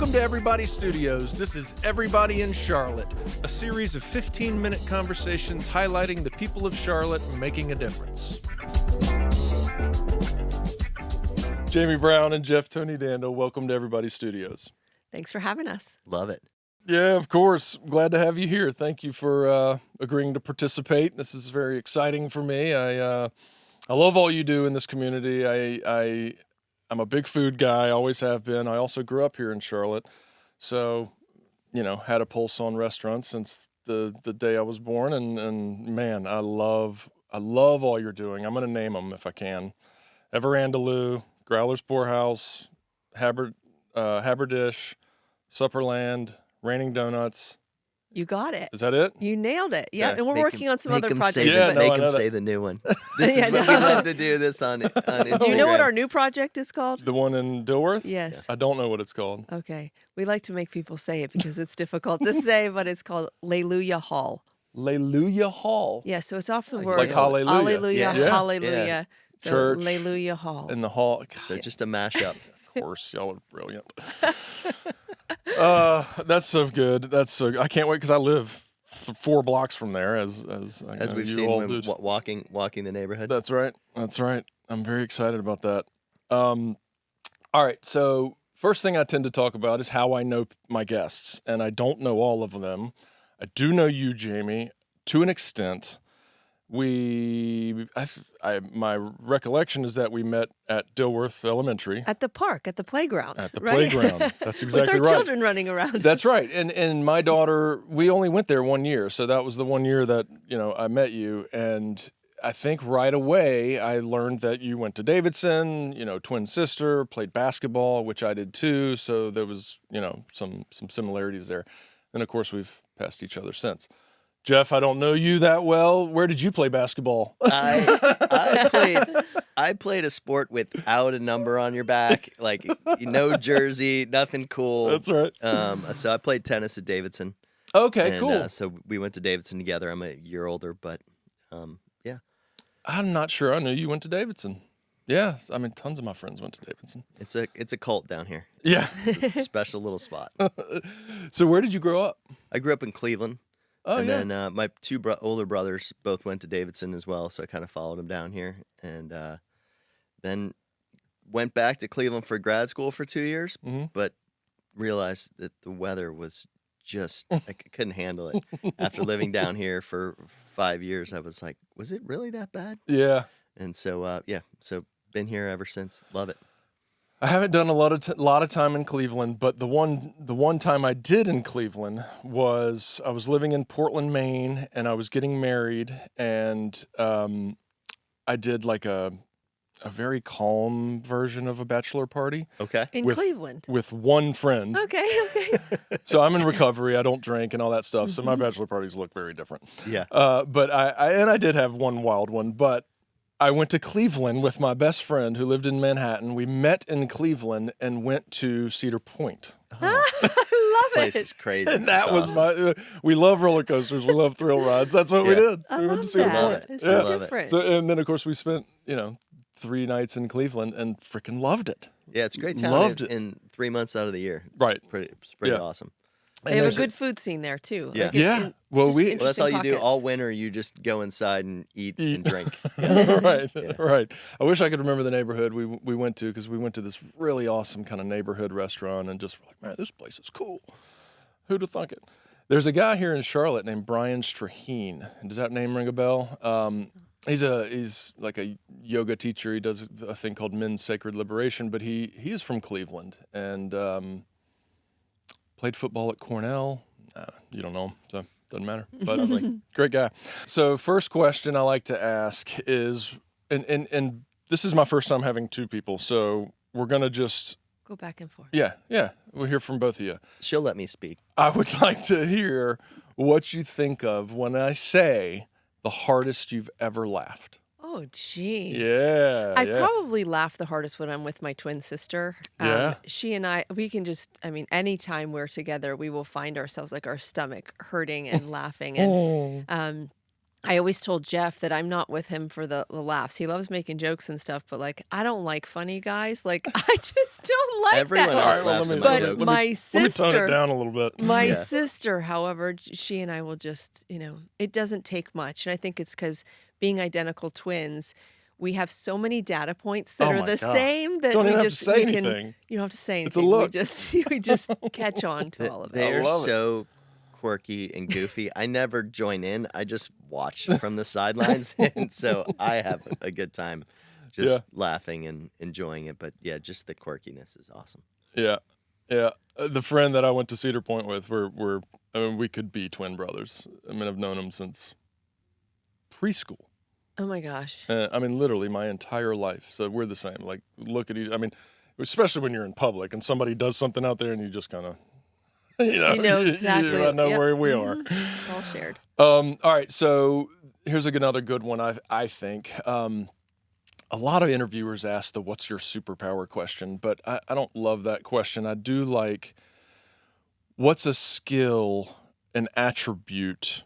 Welcome to Everybody Studios. This is Everybody in Charlotte, a series of 15-minute conversations highlighting the people of Charlotte making a difference. Jamie Brown and Jeff Tonidandel, welcome to Everybody Studios. Thanks for having us. Love it. Yeah, of course. Glad to have you here. Thank you for agreeing to participate. This is very exciting for me. I love all you do in this community. I'm a big food guy, always have been. I also grew up here in Charlotte, so, had a pulse on restaurants since the day I was born, and man, I love all you're doing. I'm going to name them if I can. Andalo, Growlers Pour House, Haberdish, Supperland, Raining Donuts. You got it. Is that it? You nailed it. Yeah, Okay. and we're working on some other projects. Make him say the new one. This is what we love to do this on Instagram. Do you know what our new project is called? The one in Dilworth? Yes. I don't know what it's called. Okay. We like to make people say it because it's difficult to say, but it's called Leluia Hall. Leluia Hall. Yeah, so it's off the word. Like hallelujah. Hallelujah. Yeah. Hallelujah. Yeah. So Church. Leluia Hall. In the hall. So just a mashup. Of course, y'all are brilliant. That's so good. I can't wait because I live 4 blocks from there, as we've you seen all when do. walking the neighborhood. That's right. I'm very excited about that. All right. So first thing I tend to talk about is how I know my guests, and I don't know all of them. I do know you, Jamie, to an extent. My recollection is that we met at Dilworth Elementary. At the park, at the playground. At the right? playground. That's exactly With our right. children running around. That's right. And my daughter, we only went there 1 year. So that was the 1 year that, I met you. And I think right away I learned that you went to Davidson, twin sister, played basketball, which I did too. So there was, some similarities there. And of course we've passed each other since. Jeff, I don't know you that well. Where did you play basketball? I played a sport without a number on your back, like no jersey, nothing cool. That's right. So I played tennis at Davidson. Okay, and, cool. So we went to Davidson together. I'm a year older, but yeah. I'm not sure I knew you went to Davidson. Yeah, I mean, tons of my friends went to Davidson. It's a cult down here. Yeah. It's a special little spot. So where did you grow up? I grew up in Cleveland. Oh, and yeah. then my 2 older brothers both went to Davidson as well, so I kind of followed them down here. And then went back to Cleveland for grad school for 2 years, but realized that the weather was just, I couldn't handle it. After living down here for 5 years, I was like, was it really that bad? Yeah. And so, so been here ever since. Love it. I haven't done a lot of time in Cleveland, but the one time I did in Cleveland was I was living in Portland, Maine, and I was getting married, and I did like a very calm version of a bachelor party. Okay. In Cleveland. With one friend. Okay. So I'm in recovery. I don't drink and all that stuff. So my bachelor parties look very different. Yeah. But I did have one wild one, but I went to Cleveland with my best friend who lived in Manhattan. We met in Cleveland and went to Cedar Point. I love Place it. is crazy. And that It's was awesome. we love roller coasters. We love thrill rides. That's what we Yeah. did. I We went love to Cedar that. Love it. It's I so love it. different. So, and then, of course, we spent, 3 nights in Cleveland and freaking loved it. Yeah, it's a great town Loved it. in 3 months out of the year. It's Right. It's pretty Yeah. awesome. They have a good food scene there, too. Yeah. Like, Yeah. Well, just we- Well, that's all you interesting do all pockets. winter. You just go inside and eat. and drink. Right, Yeah. right. I wish I could remember the neighborhood we went to, because we went to this really awesome kind of neighborhood restaurant and just were like, man, this place is cool. Who'd have thunk it? There's a guy here in Charlotte named Brian Straheen. Does that name ring a bell? He's like a yoga teacher. He does a thing called Men's Sacred Liberation, but he is from Cleveland and played football at Cornell. You don't know him, so doesn't matter. But great guy. So first question I like to ask is, and this is my first time having 2 people, so we're gonna just Go back and forth. yeah, we'll hear from both of you. She'll let me speak. I would like to hear what you think of when I say the hardest you've ever laughed. Oh, jeez. Yeah, I yeah. probably laugh the hardest when I'm with my twin sister. Yeah. She and I, we can just, anytime we're together, we will find ourselves like our stomach hurting and laughing. And I always told Jeff that I'm not with him for the laughs. He loves making jokes and stuff, but like I don't like funny guys. Like I just don't like Everyone that. else All right, well, laughs let at me- my But jokes. my Let me tone it sister, down a little bit. my Yeah. sister, however, she and I will just, it doesn't take much. And I think it's because being identical twins, we have so many data points that Oh are my the God. same that Don't we even have to just say we can. anything. You don't have to say It's a anything. look. We just catch on to all of it. They are love it. so quirky and goofy. I never join in. I just watch from the sidelines, and so I have a good time just laughing and enjoying it. But yeah, just the quirkiness is awesome. Yeah, yeah. The friend that I went to Cedar Point with, I mean, we could be twin brothers. I mean, I've known him since preschool. Oh my gosh. I mean, literally my entire life. So we're the same. Like, look at each. I mean, especially when you're in public and somebody does something out there, and you just kind of, You know exactly. I know Yep. where we are. It's all shared. All right, so here's another good one. I think a lot of interviewers ask the "What's your superpower?" question, but I don't love that question. I do like, what's a skill, an attribute,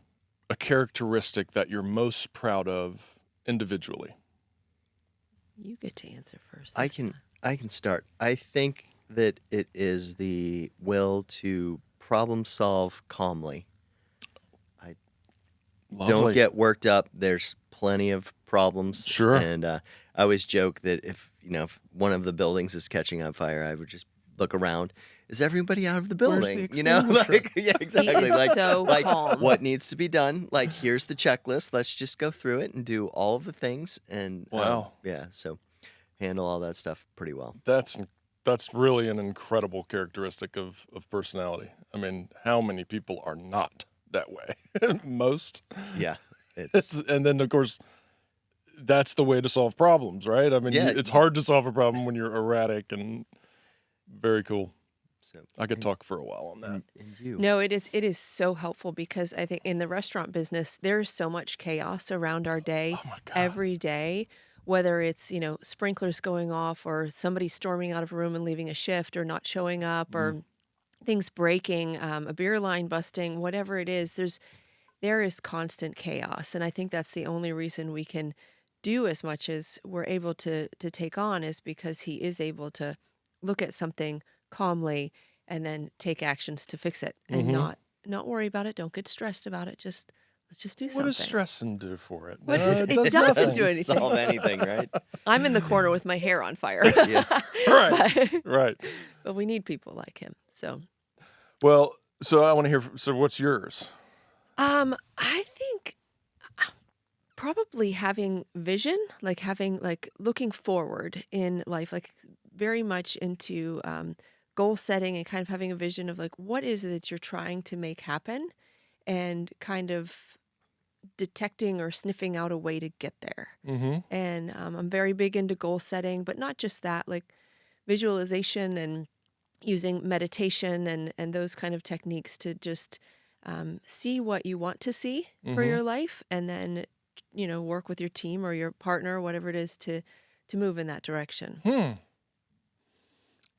a characteristic that you're most proud of individually? You get to answer first. I this can time. I can start. I think that it is the will to problem solve calmly. Lovely. Don't get worked up. There's plenty of problems. Sure. And I always joke that if one of the buildings is catching on fire, I would just look around. Is everybody out of the Where's the building? extinguisher? Like, yeah, exactly. is like, so calm. what needs to be done? Like, here's the checklist. Let's just go through it and do all of the things. And Wow. yeah, so handle all that stuff pretty well. That's really an incredible characteristic of personality. I mean, how many people are not that way? Most. Yeah, And then of course, that's the way to solve problems, right? I mean, Yeah. it's hard to solve a problem when you're erratic, and very cool. so. I could talk for a while on that. And you? No, it is so helpful because I think in the restaurant business, there's so much chaos around our day, Oh my God. every day, whether it's, sprinklers going off or somebody storming out of a room and leaving a shift or not showing up or things breaking, a beer line busting, whatever it is, there is constant chaos. And I think that's the only reason we can do as much as we're able to take on is because he is able to look at something calmly and then take actions to fix it and not worry about it. Don't get stressed about it. Let's just do What something. does stressing do for it? What No, does- it it does doesn't nothing. do anything. Solve anything, right? I'm in the corner with my hair on fire. Yeah. Right, right. But we need people like him. So Well, so I want to hear. So, what's yours? I think probably having vision, like looking forward in life, like very much into goal setting and kind of having a vision of like what is it that you're trying to make happen and kind of detecting or sniffing out a way to get there. Mm-hmm. And I'm very big into goal setting, but not just that, like visualization and using meditation and those kind of techniques to just see what you want to see for your life and then, work with your team or your partner, whatever it is to move in that direction.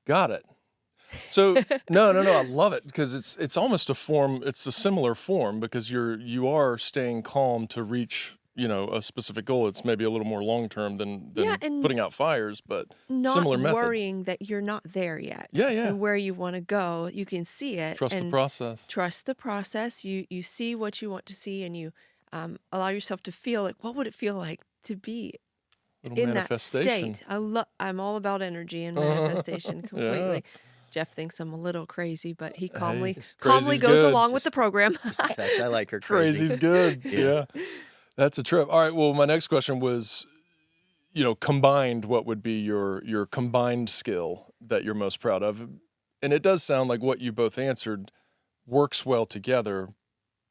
Got it. So no, I love it because it's almost a form. It's a similar form because you are staying calm to reach a specific goal. It's maybe a little more long term than and putting out fires, but Not similar method. worrying that you're not there yet. Yeah, yeah. And where you want to go, you can see it. Trust the and process. Trust the process. You see what you want to see, and you allow yourself to feel like what would it feel like to be Little in that manifestation. state. I'm all about energy and manifestation completely. Yeah. Jeff thinks I'm a little crazy, but he Hey, calmly crazy's goes good. along with the program. Just a touch. I like her crazy. Crazy's good. Yeah. Yeah. That's a trip. All right. Well, my next question was, combined, what would be your combined skill that you're most proud of? And it does sound like what you both answered works well together,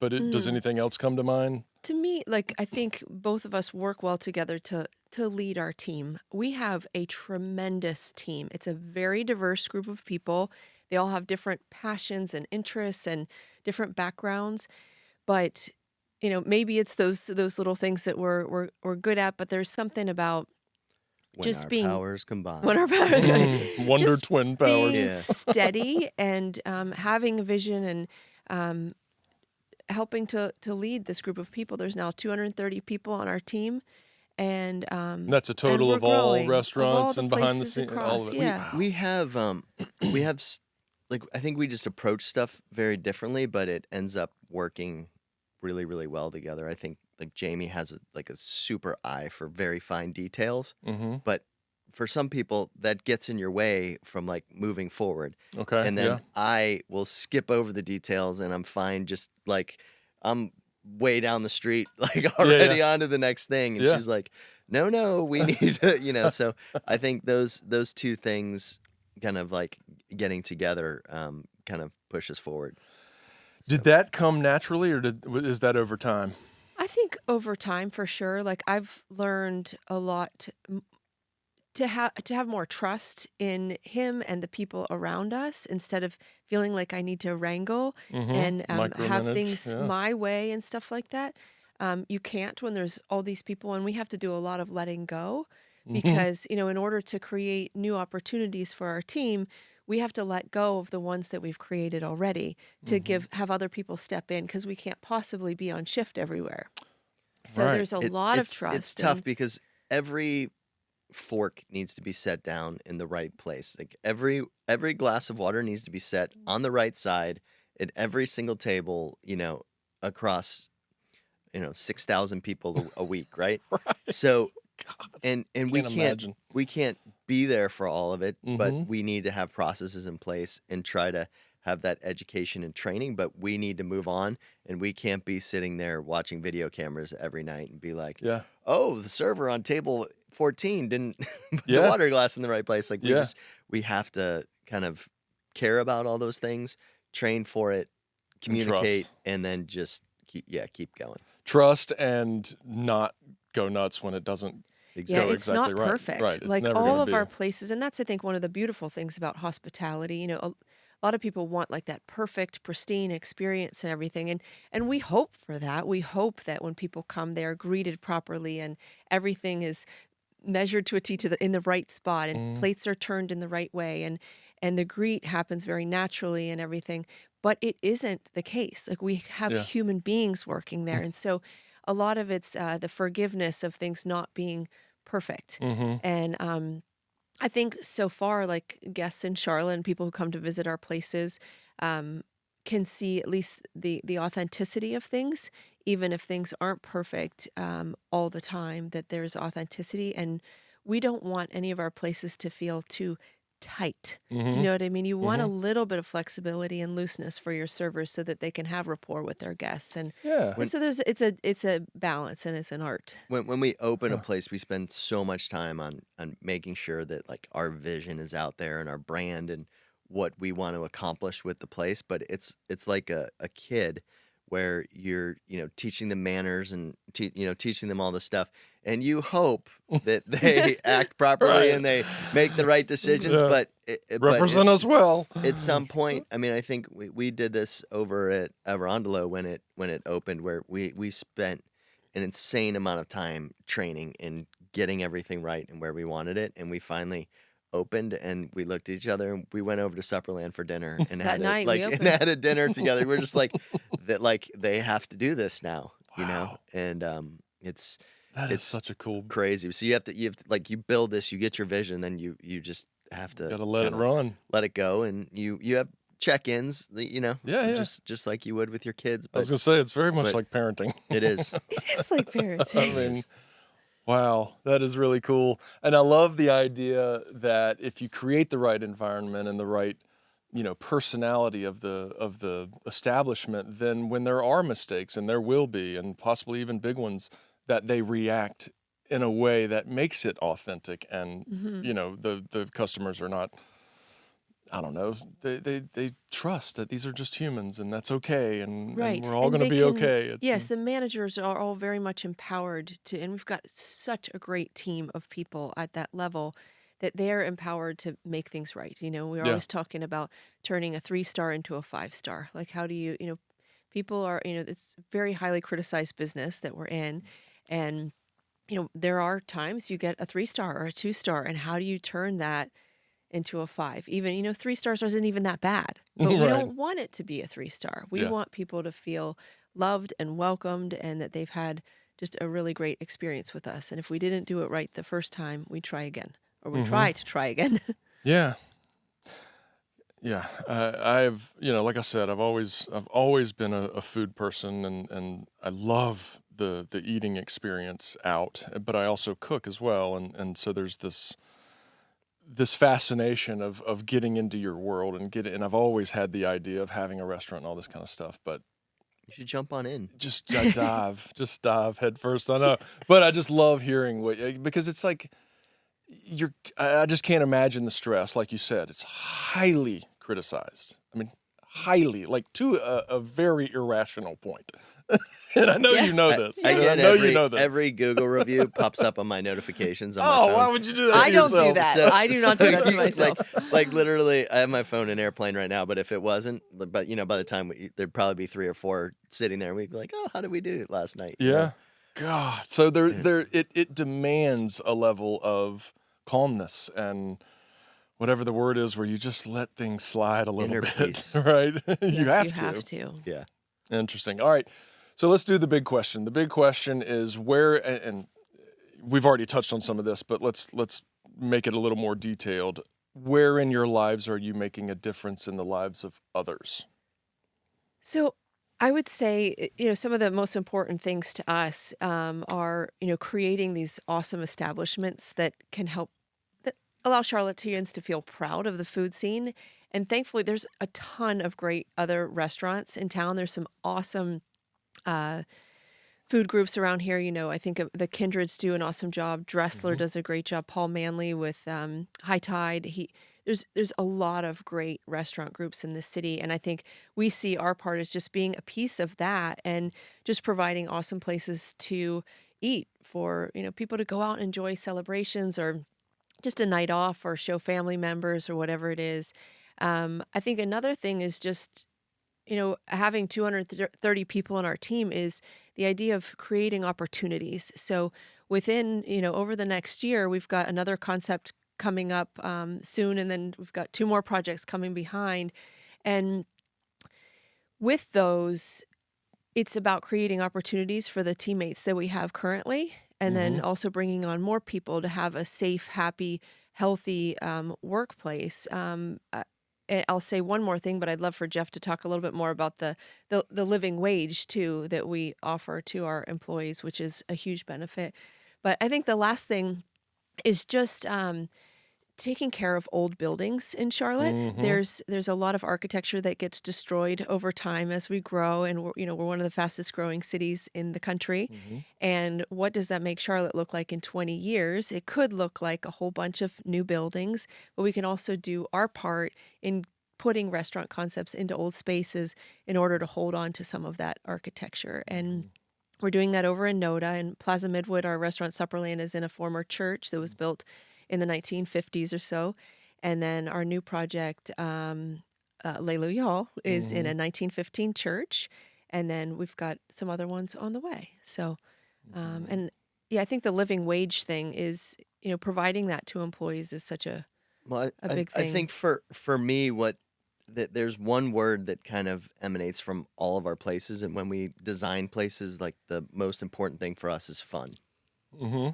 but does anything else come to mind? To me, like I think both of us work well together to lead our team. We have a tremendous team. It's a very diverse group of people. They all have different passions and interests and different backgrounds, but maybe it's those little things that we're good at. But there's something about When just our being powers combined. when our powers Wonder Just twin powers. being Yeah. steady and having a vision and helping to lead this group of people. There's now 230 people on our team, and that's a total we're of all growing, restaurants of all and the behind the places scenes, all across, of it. yeah. We have like, I think we just approach stuff very differently, but it ends up working really, really well together. I think like Jamie has a super eye for very fine details, Mm-hmm. but for some people that gets in your way from like moving forward. Okay. And then yeah. I will skip over the details and I'm fine. Just like I'm way down the street, like already on to the next thing. And Yeah. she's like, no, we need to, so I think those two things kind of like getting together kind of pushes forward. So. Did that come naturally, or is that over time? I think over time, for sure. Like I've learned a lot to have more trust in him and the people around us, instead of feeling like I need to wrangle and have Micromanage, things my way and stuff like that. You can't when there's all these people, and we have to do a lot of letting go, because in order to create new opportunities for our team, we have to let go of the ones that we've created already to have other people step in, because we can't possibly be on shift everywhere. So Right. there's a lot of trust. It's tough because every fork needs to be set down in the right place. Like every glass of water needs to be set on the right side at every single table, across 6,000 people a week, right? Right. So God, and we can't be there for all of it, but we need to have processes in place and try to have that education and training, but we need to move on, and we can't be sitting there watching video cameras every night and be like, oh, the server on table 14 didn't put the water glass in the right place. Like we have to kind of care about all those things, train for it, communicate, and then just keep going. Trust and not go nuts when it doesn't go it's exactly not right. perfect. Right. It's Like never all gonna of be. our places, and that's, I think, one of the beautiful things about hospitality. A lot of people want like that perfect, pristine experience and everything, and we hope for that. We hope that when people come, they are greeted properly and everything is measured to a T in the right spot, and plates are turned in the right way, and the greet happens very naturally and everything. But it isn't the case. Like we have human beings working there, and so a lot of it's the forgiveness of things not being perfect. And I think so far, like guests in Charlotte and people who come to visit our places can see at least the authenticity of things, even if things aren't perfect all the time, that there's authenticity. And we don't want any of our places to feel too tight. Do you know what I mean? You want a little bit of flexibility and looseness for your servers so that they can have rapport with their guests. And so it's a balance, and it's an art. When we open a place, we spend so much time on making sure that like our vision is out there and our brand and what we want to accomplish with the place. But it's like a kid where you're teaching them manners and teaching them all this stuff, and you hope that they act properly and they make the right decisions. But represent us well. At some point, I mean, I think we did this over at Andalo when it opened, where we spent an insane amount of time training and getting everything right and where we wanted it, and we finally opened, and we looked at each other and we went over to Supperland for dinner and had a dinner together. We're just like that, like they have to do this now, and it's such a cool, crazy. So you have to like you build this, you get your vision, then you just have to gotta let it run, let it go, and you have check-ins, just like you would with your kids. But I was gonna say it's very much like parenting. It is. It is like parenting. I mean, wow, that is really cool. And I love the idea that if you create the right environment and the right, personality of the establishment, then when there are mistakes, and there will be, and possibly even big ones, that they react in a way that makes it authentic, and the customers are not, I don't know, they trust that these are just humans, and that's okay, and we're all going to be okay. Yes, the managers are all very much empowered and we've got such a great team of people at that level that they're empowered to make things right. We're always talking about turning a 3-star into a 5-star. Like how do you, people are, it's very highly criticized business that we're in, and there are times you get a 3-star or a 2-star, and how do you turn that into a 5? Even 3 stars isn't even that bad, but we don't want it to be a 3-star. We want people to feel loved and welcomed, and that they've had just a really great experience with us. And if we didn't do it right the first time, we try again, or we try to try again. Yeah. Yeah. I've, like I said, I've always been a food person, and I love the eating experience out, but I also cook as well. And so there's this fascination of getting into your world and I've always had the idea of having a restaurant and all this kind of stuff, but You should jump on in. just dive head first. I know, but I just love hearing because it's like I just can't imagine the stress. Like you said, it's highly criticized. I mean, highly, like to a very irrational point. And I know Yes. you know this. I I get know you know this. every Google review pops up on my notifications on my Oh, phone. why would you do that? I to don't do yourself? that. I do not do that to you- myself. Like literally, I have my phone in airplane right now. But if it wasn't, but by the time there'd probably be 3 or 4 sitting there, and we'd be like, "Oh, how did we do it last night?" You know? Yeah. God. So it demands a level of calmness and whatever the word is, where you just let things slide a little Inner bit, peace. right? Yes, you have to. Yeah. Interesting. All right. So let's do the big question. The big question is where, and we've already touched on some of this, but let's make it a little more detailed. Where in your lives are you making a difference in the lives of others? So I would say, some of the most important things to us are, creating these awesome establishments that allow Charlotteans to feel proud of the food scene. And thankfully, there's a ton of great other restaurants in town. There's some awesome food groups around here. I think the Kindreds do an awesome job. Dressler does a great job. Paul Manley with High Tide. There's a lot of great restaurant groups in this city, and I think we see our part as just being a piece of that and just providing awesome places to eat for people to go out and enjoy celebrations or just a night off or show family members or whatever it is. I think another thing is just having 230 people on our team is the idea of creating opportunities. So within, over the next year, we've got another concept coming up soon, and then we've got 2 more projects coming behind. And with those, it's about creating opportunities for the teammates that we have currently, and then also bringing on more people to have a safe, happy, healthy workplace. I'll say one more thing, but I'd love for Jeff to talk a little bit more about the living wage too that we offer to our employees, which is a huge benefit. But I think the last thing is just taking care of old buildings in Charlotte. There's a lot of architecture that gets destroyed over time as we grow, and we're one of the fastest growing cities in the country. And what does that make Charlotte look like in 20 years? It could look like a whole bunch of new buildings, but we can also do our part in putting restaurant concepts into old spaces in order to hold on to some of that architecture. And we're doing that over in NODA, and Plaza Midwood, our restaurant Supperland, is in a former church that was built in the 1950s or so. And then our new project, Leluia Hall, is in a 1915 church. And then we've got some other ones on the way. So, and yeah, I think the living wage thing is, providing that to employees is such a big thing. I think for me, there's one word that kind of emanates from all of our places. And when we design places, like the most important thing for us is fun.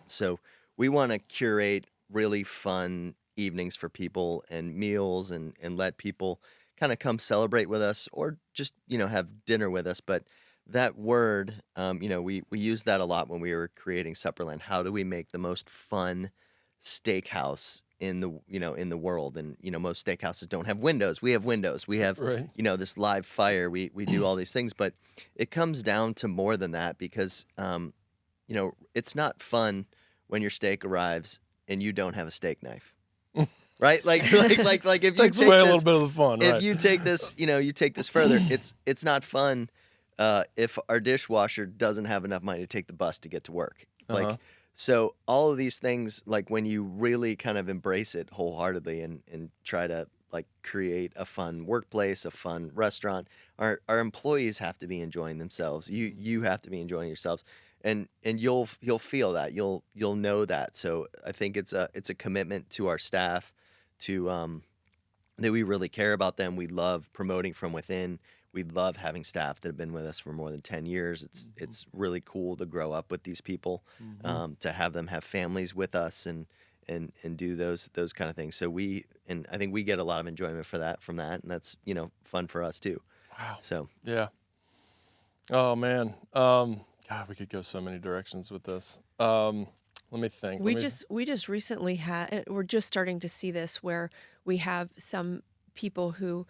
So we want to curate really fun evenings for people and meals and let people kind of come celebrate with us or just, have dinner with us. But that word, we use that a lot when we were creating Supperland. How do we make the most fun steakhouse in the world? And, most steakhouses don't have windows. We have windows. We have, Right. This live fire. We do all these things, but it comes down to more than that because, it's not fun when your steak arrives and you don't have a steak knife, right? Like if you Takes take away a this, little bit of the fun, if right? you take this, you take this further, it's not fun if our dishwasher doesn't have enough money to take the bus to get to work. Like, so all of these things, like when you really kind of embrace it wholeheartedly and try to like create a fun workplace, a fun restaurant, our employees have to be enjoying themselves. You have to be enjoying yourselves. And you'll feel that, you'll know that. So I think it's a commitment to our staff to that we really care about them. We love promoting from within. we love having staff that have been with us for more than 10 years. It's really cool to grow up with these people, to have them have families with us and do those kind of things. So I think we get a lot of enjoyment from that, and that's, you know, fun for us too. Wow. So Yeah. Oh man. God, we could go so many directions with this. Let me think. We just recently we're just starting to see this where we have some people who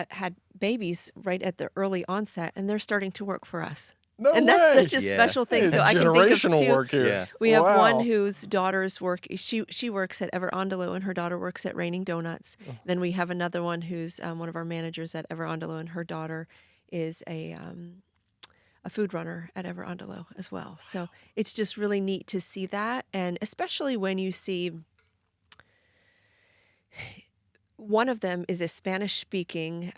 had babies right at the early onset, and they're starting to work for us. No and way. that's such a Yeah. special thing. It's So I can think of generational two. work here. Yeah. We have Wow. one whose daughters work. She works at Andalo, and her daughter works at Raining Doughnuts. Then we have another one who's one of our managers at Andalo, and her daughter is a food runner at Andalo as well. So it's just really neat to see that, and especially when you see one of them is a Spanish-speaking,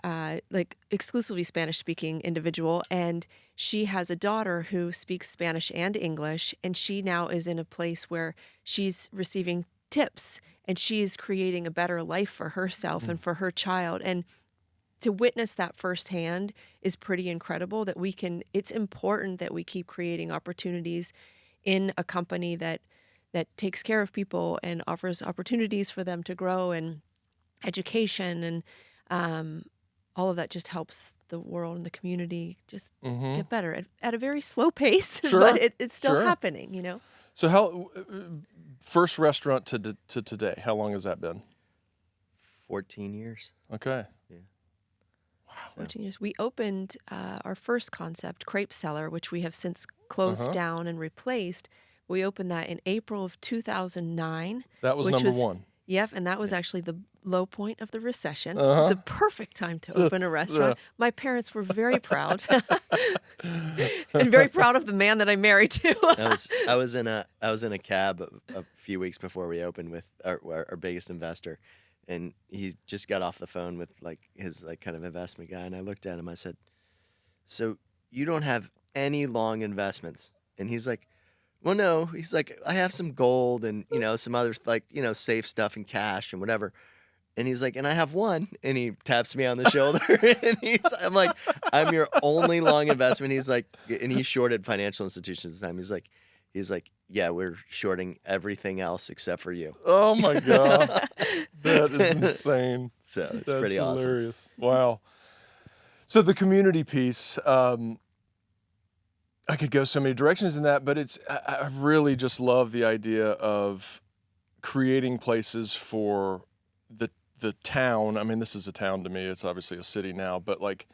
like exclusively Spanish-speaking individual, and she has a daughter who speaks Spanish and English, and she now is in a place where she's receiving tips, and she's creating a better life for herself and for her child. And to witness that firsthand is pretty incredible. It's important that we keep creating opportunities in a company that takes care of people and offers opportunities for them to grow, and education, and all of that just helps the world and the community just get better at a very slow pace, Sure. but it's still Sure. happening, you know? So how first restaurant to today? How long has that been? 14 years. Okay. 14 years. We opened our first concept, Crepe Cellar, which we have since closed down and replaced. We opened that in April of 2009. That was which number one. Yep, and that was actually the low point of the recession. It was a perfect time to open a restaurant. My parents were very proud, and very proud of the man that I married to. I was in a cab a few weeks before we opened with our biggest investor, and he just got off the phone with his kind of investment guy, and I looked at him. I said, "So you don't have any long investments?" And he's like, "Well, no." He's like, "I have some gold and some other safe stuff and cash and whatever." And he's like, "And I have one." And he taps me on the shoulder, and I'm like, "I'm your only long investment." He's like, and he shorted financial institutions at the time. He's like, "Yeah, we're shorting everything else except for you." Oh my God. That is insane. So it's That's pretty awesome. hilarious. Wow. So the community piece, I could go so many directions in that, but I really just love the idea of creating places for the town. I mean, this is a town to me. It's obviously a city now, but like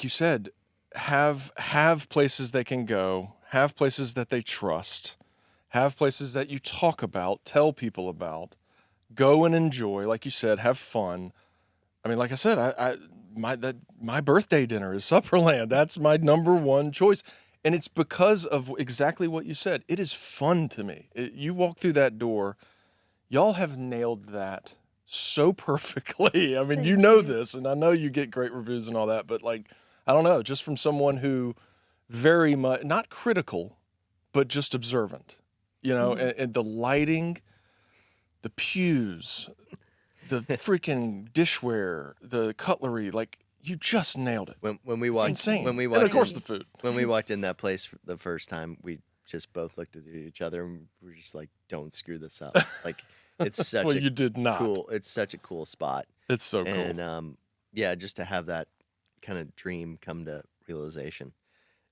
you said, have places they can go, have places that they trust, have places that you talk about, tell people about, go and enjoy. Like you said, have fun. I mean, like I said, my birthday dinner is Supperland. That's my number one choice. And it's because of exactly what you said. It is fun to me. You walk through that door, y'all have nailed that so perfectly. I mean, you know this, and I know you get great reviews and all that, but I don't know, just from someone who very much, not critical, but just observant, and the lighting, the pews, the freaking dishware, the cutlery, you just nailed it. When we It's walked, insane. when we And walked, of course the food. when we walked in that place the first time, we just both looked at each other and we were just like, "Don't screw this up." It's such Well, a you did not. cool. It's such a cool spot. It's so cool. And yeah, just to have that kind of dream come to realization.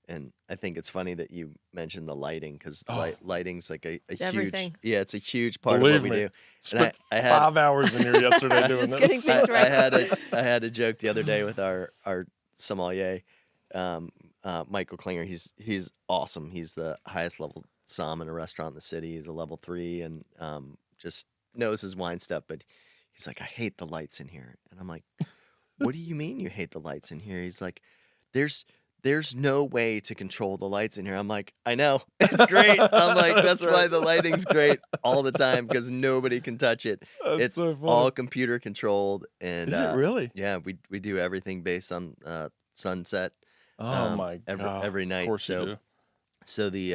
And I think it's funny that you mentioned the lighting, because lighting's like a huge, everything. yeah, it's a huge part Believe of what we me. do. Spent I had 5 hours in here yesterday doing Just this. getting things right. I had a joke the other day with our sommelier, Michael Klinger. He's awesome. He's the highest level som in a restaurant in the city. He's a level 3 and just knows his wine stuff. But he's like, "I hate the lights in here," and I'm like, "What do you mean you hate the lights in here?" He's like, There's no way to control the lights in here. I'm like, "I know. It's great." I'm like, "That's why the lighting's great all the time, because nobody can touch it. That's It's so funny. all computer controlled." And Is it really? yeah, we do everything based on sunset. Oh my every God. every night. Of course you do. So the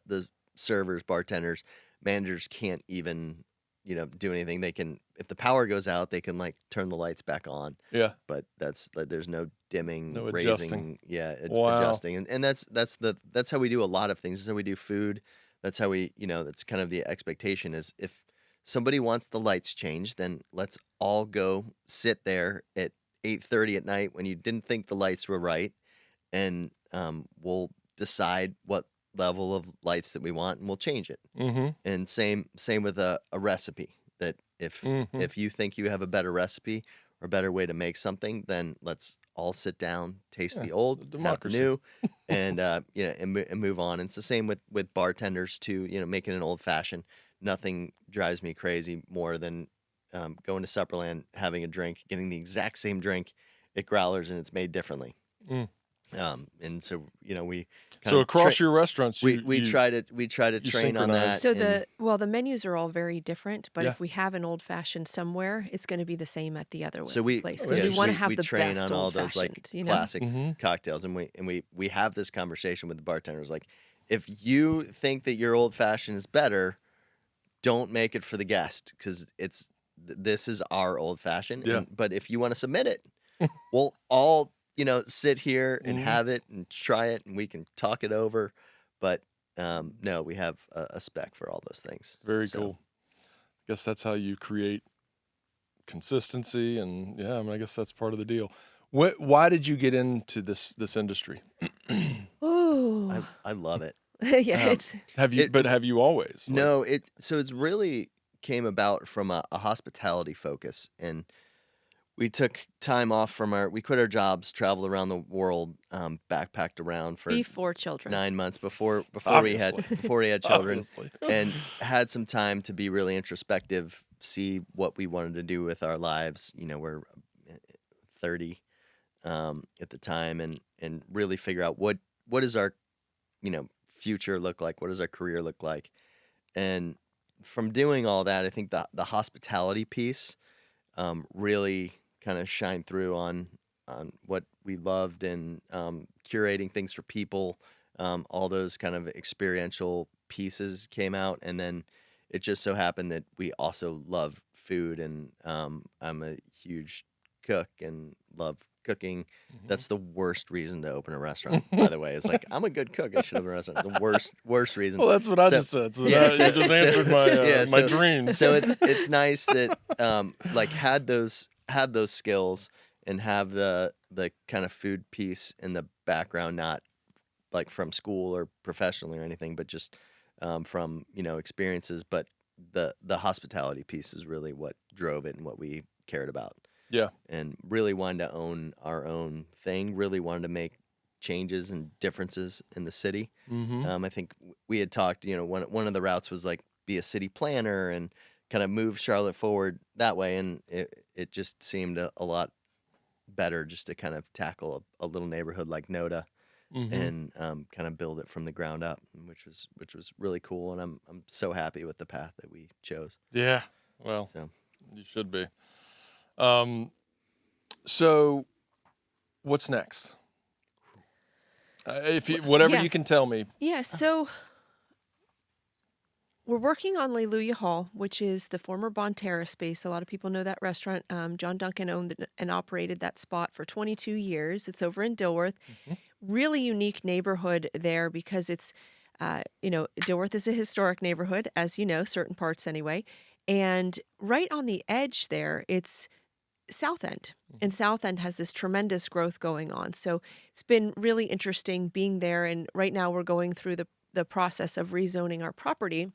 the servers, bartenders, managers can't even do anything. They can, if the power goes out, they can like turn the lights back on. Yeah. But that's like, there's no dimming, No raising, adjusting. Wow. adjusting, and that's how we do a lot of things. That's how we do food. That's how we, that's kind of the expectation is if somebody wants the lights changed, then let's all go sit there at 8:30 at night when you didn't think the lights were right, and we'll decide what level of lights that we want, and we'll change it. Mm-hmm. And same with a recipe. That if you think you have a better recipe or a better way to make something, then let's all sit down, taste the old, have the democracy. new, and and move on. And it's the same with bartenders too. Making an old fashioned. Nothing drives me crazy more than going to Supperland, having a drink, getting the exact same drink at Growlers, and it's made differently. And so we kind So of across your restaurants, we try to train on that. So and the menus are all very different, but Yeah. if we have an old fashioned somewhere, it's going to be the same at the other so we place yeah, because we so want to have we the train best on all old those like fashioned. classic Mhm. cocktails, and we have this conversation with the bartenders like, if you think that your old fashioned is better, don't make it for the guest because this is our old fashioned. Yeah. But if you want to submit it, we'll all sit here and Mhm. have it and try it, and we can talk it over. But no, we have a spec for all those things. Very So, cool. I guess that's how you create consistency, and yeah, I mean, I guess that's part of the deal. Why did you get into this industry? Oh, I love it. yeah, Um, it's Have you? It- But have you always? Like, No, it's really came about from a hospitality focus, and we took time off from we quit our jobs, traveled around the world, backpacked around for before children. 9 months before Obviously. we had children, obviously. and had some time to be really introspective, see what we wanted to do with our lives. We're 30 at the time, and really figure out what does our future look like, what does our career look like. And from doing all that, I think the hospitality piece really kind of shined through on what we loved, and curating things for people. All those kind of experiential pieces came out, and then it just so happened that we also love food, and I'm a huge cook and love cooking. Mhm. That's the worst reason to open a restaurant, by the way. It's like, I'm a good cook, I should have a restaurant. The worst reason. Well, that's what I So- just said. So yeah, that, you just answered my yeah, my so- dream. So it's nice that like had those skills, and have the kind of food piece in the background, not like from school or professionally or anything, but just from experiences. But the hospitality piece is really what drove it and what we cared about. Yeah. And really wanted to own our own thing. Really wanted to make changes and differences in the city. Mm-hmm. I think we had talked, one of the routes was like be a city planner and kind of move Charlotte forward that way. And it just seemed a lot better just to kind of tackle a little neighborhood like Noda, Mm-hmm. and kind of build it from the ground up, which was really cool. And I'm so happy with the path that we chose. Yeah. Well, So you should be. So, what's next? If you, whatever Yeah. you can tell me. Yeah, so we're working on Leluia Hall, which is the former Bonterra space. A lot of people know that restaurant. John Duncan owned and operated that spot for 22 years. It's over in Dilworth. Mm-hmm. Really unique neighborhood there because it's, Dilworth is a historic neighborhood, as you know, certain parts anyway. And right on the edge there, it's South End. And South End has this tremendous growth going on. So it's been really interesting being there. And right now we're going through the process of rezoning our property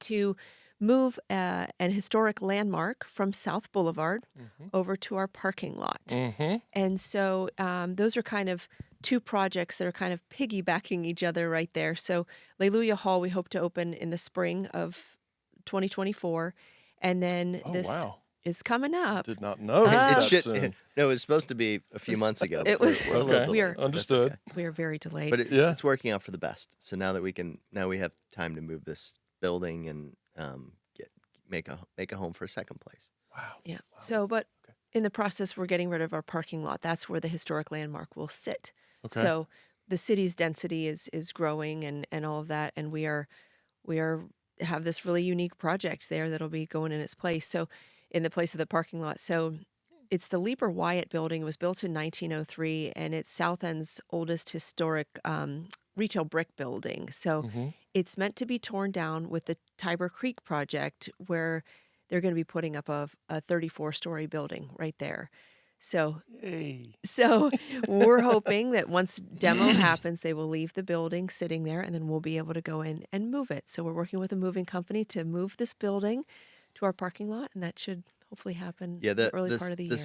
to move an historic landmark from South Boulevard over to our parking lot. Mm-hmm. And so those are kind of two projects that are kind of piggybacking each other right there. So Leluia Hall, we hope to open in the spring of 2024. And then Oh, this wow. is coming up. Did not know It that it soon. was supposed to be a few months ago. It but was- we're a little Okay. delayed. We are- That's Understood. okay. We are very delayed. But it's, Yeah. it's working out for the best. So now that we have time to move this building and make a home for a second place. Wow. Yeah. So, but in the process, we're getting rid of our parking lot. That's where the historic landmark will sit. Okay. So the city's density is growing and all of that, and we are have this really unique project there that'll be going in its place. So in the place of the parking lot. So it's the Lieber Wyatt building. It was built in 1903, and it's South End's oldest historic retail brick building. So it's meant to be torn down with the Tiber Creek project, where they're going to be putting up a 34-story building right there. So, so we're hoping that once demo happens, they will leave the building sitting there, and then we'll be able to go in and move it. So we're working with a moving company to move this building to our parking lot, and that should hopefully happen Yeah, in the early part of the year.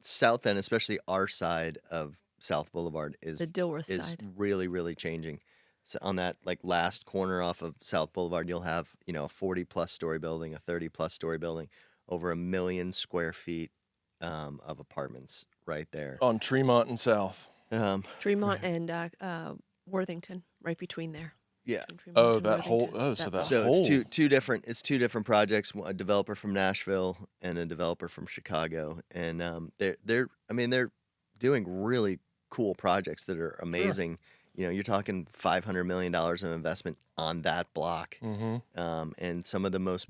South End, especially our side of South Boulevard, is The Dilworth is side. really, really changing. So on that like last corner off of South Boulevard, you'll have, you know, a 40-plus story building, a 30-plus story building, over 1 million square feet of apartments right there. On Tremont and South. Tremont and Worthington, right between there. Yeah. Between Tremont Oh, and that whole. Worthington. Oh, so that So whole. it's two different. It's two different projects. A developer from Nashville and a developer from Chicago, and they're doing really cool projects that are amazing. You know, you're talking $500 million of investment on that block, and some of the most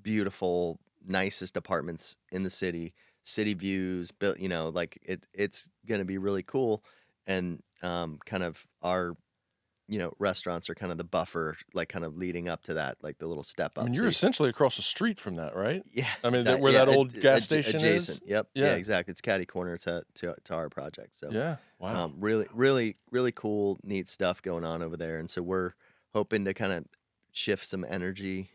beautiful, nicest apartments in the city. City views, built. You know, like it's going to be really cool, and kind of our, you know, restaurants are kind of the buffer, like kind of leading up to that, like the little step up. I mean, So you're essentially across the street from that, right? yeah. I mean, where that old gas station adjacent. is. Yep. Yeah. Yeah, exactly. It's catty corner to our project. So Yeah. Wow. really, really, really cool, neat stuff going on over there. And so we're hoping to kind of shift some energy,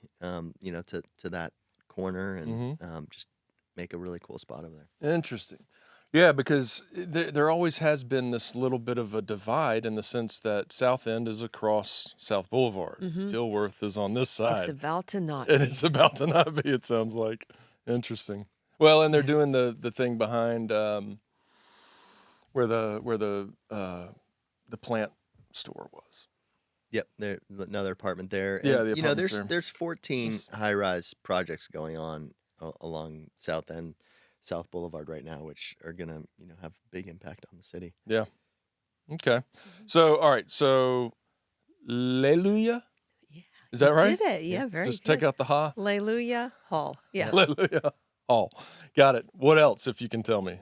you know, to that corner and just make a really cool spot over there. Interesting. Yeah, because there always has been this little bit of a divide in the sense that South End is across South Boulevard. Dilworth is on this side. It's about to not And be. it's about to not be, it sounds like. Interesting. Well, and they're doing the thing behind where the plant store was. Yep, there's another apartment there. And, Yeah, the you know, apartments there's 14 high-rise projects going on along South End, South Boulevard right now, which are gonna, you know, have big impact on the city. Yeah. Okay. So, all right. So, Leluia, Yeah. is that right? Did it? Yeah, very Just good. take out the ha. Leluia Hall. Yeah. Leluia Hall. Got it. What else, if you can tell me?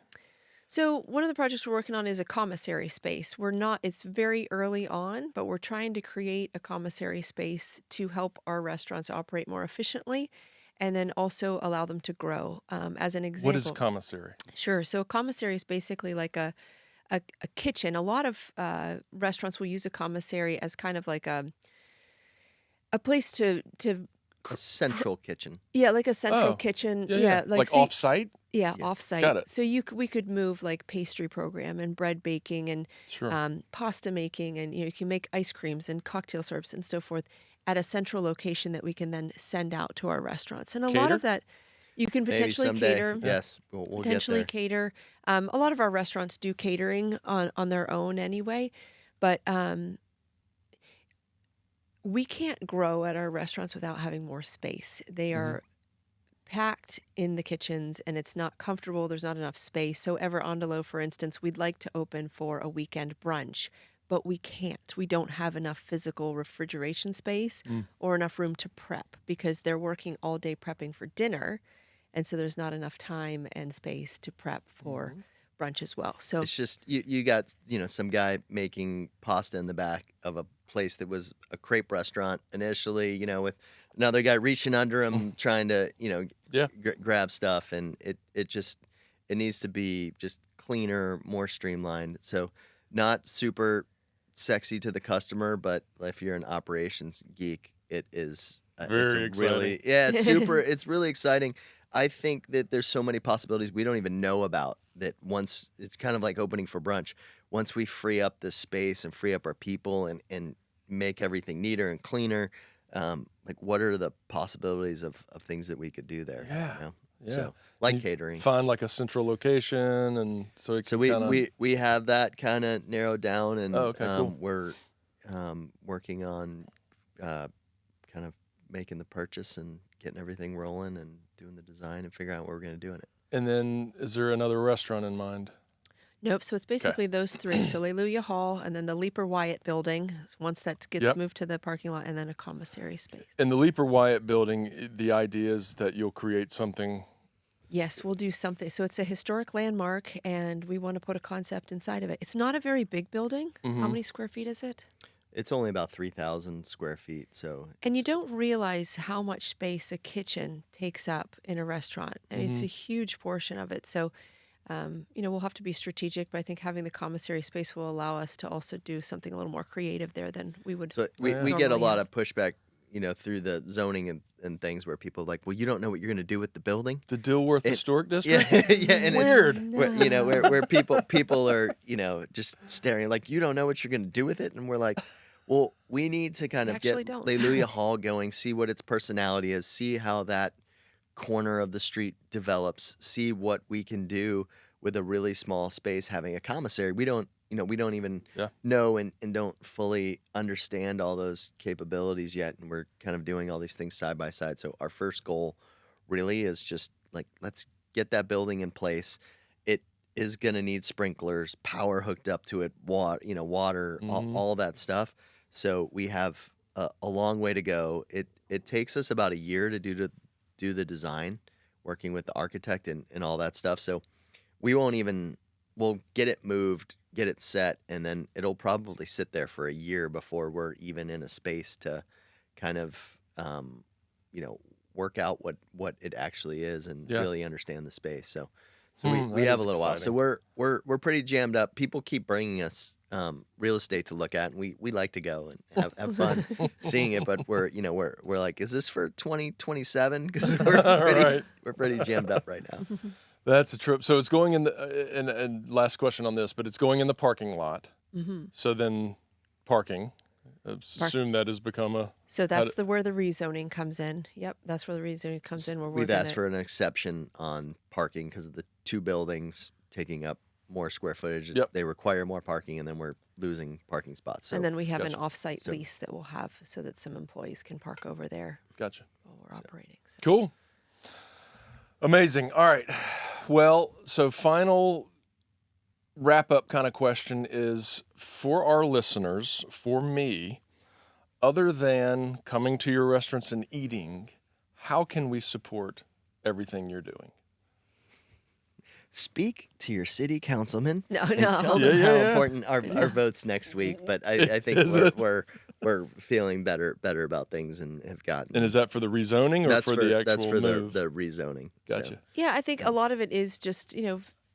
So one of the projects we're working on is a commissary space. It's very early on, but we're trying to create a commissary space to help our restaurants operate more efficiently, and then also allow them to grow. As an example. What is commissary? Sure. So a commissary is basically like a kitchen. A lot of restaurants will use a commissary as kind of like a place to A central kitchen. yeah, like a central Oh, kitchen. Yeah. Like so off-site? Yeah, Yeah. off-site. Got it. So we could move like pastry program and bread baking and Sure. pasta making, and you can make ice creams and cocktail syrups and so forth at a central location that we can then send out to our restaurants. And a lot Cater? of that you can Maybe potentially someday. cater. Yes, we'll get Potentially there. cater. A lot of our restaurants do catering on their own anyway, but we can't grow at our restaurants without having more space. They are packed in the kitchens, and it's not comfortable. There's not enough space. So Andalo, for instance, we'd like to open for a weekend brunch, but we can't. We don't have enough physical refrigeration space or enough room to prep because they're working all day prepping for dinner. And so there's not enough time and space to prep for brunch as well. So It's just you got, you know, some guy making pasta in the back of a place that was a crepe restaurant initially, you know, with another guy reaching under him trying to, you know, Yeah. grab stuff, and it needs to be just cleaner, more streamlined. So not super sexy to the customer, but if you're an operations geek, it is Very it's a really exciting. yeah, it's super. It's really exciting. I think that there's so many possibilities we don't even know about, that once it's kind of like opening for brunch. Once we free up this space and free up our people and make everything neater and cleaner, like what are the possibilities of things that we could do there? Yeah. You know? Yeah. So like You catering. Find like a central location, and so it So can kinda, we have that kind of narrowed down, and Oh, okay, cool. we're working on kind of making the purchase and getting everything rolling and doing the design and figuring out what we're going to do in it. And then, is there another restaurant in mind? Nope. So it's basically those three. So Leluia Hall, and then the Leaper Wyatt building, once that gets Yep. moved to the parking lot, and then a commissary space. In the Leaper Wyatt building, the idea is that you'll create something. Yes, we'll do something. So it's a historic landmark, and we want to put a concept inside of it. It's not a very big building. How many square feet is it? It's only about 3,000 square feet. So, And you don't realize how much space a kitchen takes up in a restaurant. I mean, it's a huge portion of it. So, we'll have to be strategic, but I think having the commissary space will allow us to also do something a little more creative there than we would. so we get a normally lot have. of pushback, through the zoning and things where people are like, well, you don't know what you're going to do with the building. The Dilworth Historic District? Yeah, and Weird. It's, where people are, just staring like, you don't know what you're going to do with it. And we're like, well, we need to kind of Actually get don't. Leluia Hall going, see what its personality is, see how that corner of the street develops, see what we can do with a really small space having a commissary. We don't even know and don't fully understand all those capabilities yet. And we're kind of doing all these things side by side. So our first goal really is just like, let's get that building in place. It is going to need sprinklers, power hooked up to it, water, all that stuff. So we have a long way to go. It takes us about a year to do the design, working with the architect and all that stuff. So we'll get it moved, get it set, and then it'll probably sit there for a year before we're even in a space to kind of, work out what it actually is and really understand the space. So we have a little while. So we're pretty jammed up. People keep bringing us real estate to look at, and we like to go and have fun seeing it. But we're like, is this for 2027? Because we're pretty jammed up right now. That's a trip. So it's going in the, and last question on this, but it's going in the parking lot. So then parking, assume that has become a. So that's where the rezoning comes in. Yep, that's where the rezoning comes in. We've asked for an exception on parking because of the two buildings taking up more square footage. Yep. They require more parking, and then we're losing parking spots. So, and then we have an off-site lease that we'll have so that some employees can park over there Gotcha. while we're operating. So. Cool. Amazing. All right. Well, so final wrap-up kind of question is for our listeners, for me, other than coming to your restaurants and eating, how can we support everything you're doing? Speak to your city councilman No. and tell them how important our votes next week. But I think we're feeling better about things and have gotten. And is that for the rezoning or for the actual that's for move? the rezoning. Gotcha. So. Yeah, I think a lot of it is just,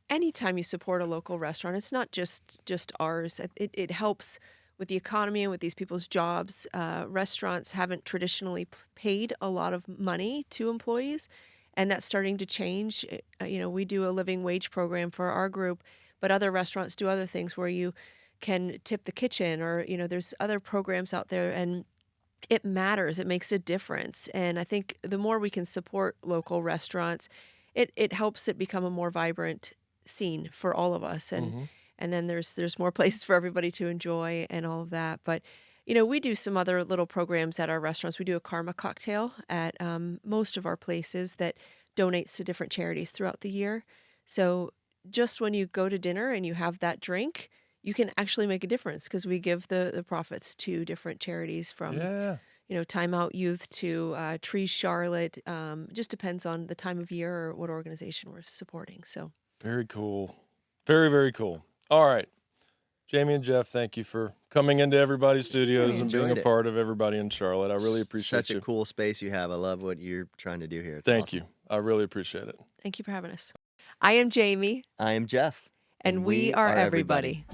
anytime you support a local restaurant, it's not just ours. It helps with the economy and with these people's jobs. Restaurants haven't traditionally paid a lot of money to employees, and that's starting to change. We do a living wage program for our group, but other restaurants do other things where you can tip the kitchen or, there's other programs out there, and it matters. It makes a difference. And I think the more we can support local restaurants, it helps it become a more vibrant scene for all of us. And and then there's more places for everybody to enjoy and all of that. But, we do some other little programs at our restaurants. We do a karma cocktail at most of our places that donates to different charities throughout the year. So just when you go to dinner and you have that drink, you can actually make a difference because we give the profits to different charities from, Time Out Youth to Trees Charlotte. Just depends on the time of year or what organization we're supporting. So very cool. Very, very cool. All right. Jamie and Jeff, thank you for coming into everybody's studios and being a part of everybody in Charlotte. I really appreciate Such a cool space you have. I love what you're trying to do here. It's Thank awesome. you. I really appreciate it. thank you for having us. I am Jamie. I am Jeff. And we are everybody.